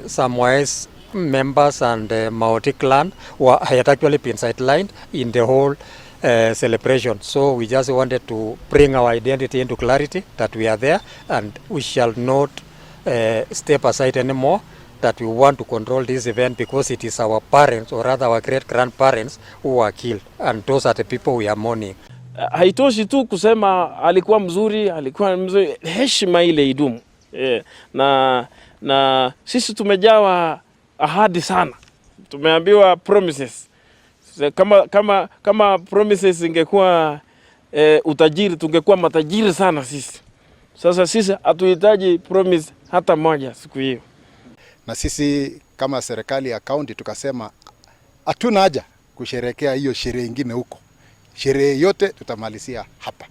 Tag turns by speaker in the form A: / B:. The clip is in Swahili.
A: Samoei's members and Maoti clan had actually been sidelined in the whole celebration. So we just wanted to bring our identity into clarity, that we are there and we shall not step aside anymore, that we want to control this event because it is our parents or rather our great-grandparents who were killed, and those are the people we are mourning.
B: Haitoshi tu kusema alikuwa mzuri, heshima ile idumu. Na sisi tumejawa ahadi sana. Tumeambiwa promises. Kama promises ingekuwa utajiri, tungekuwa matajiri sana sisi. Sasa sisi hatuhitaji promise hata moja siku hiyo.
C: Na sisi kama serikali ya kaunti tukasema hatuna haja kusherehekea hiyo sherehe nyingine huko. Sherehe yote tutamalizia hapa.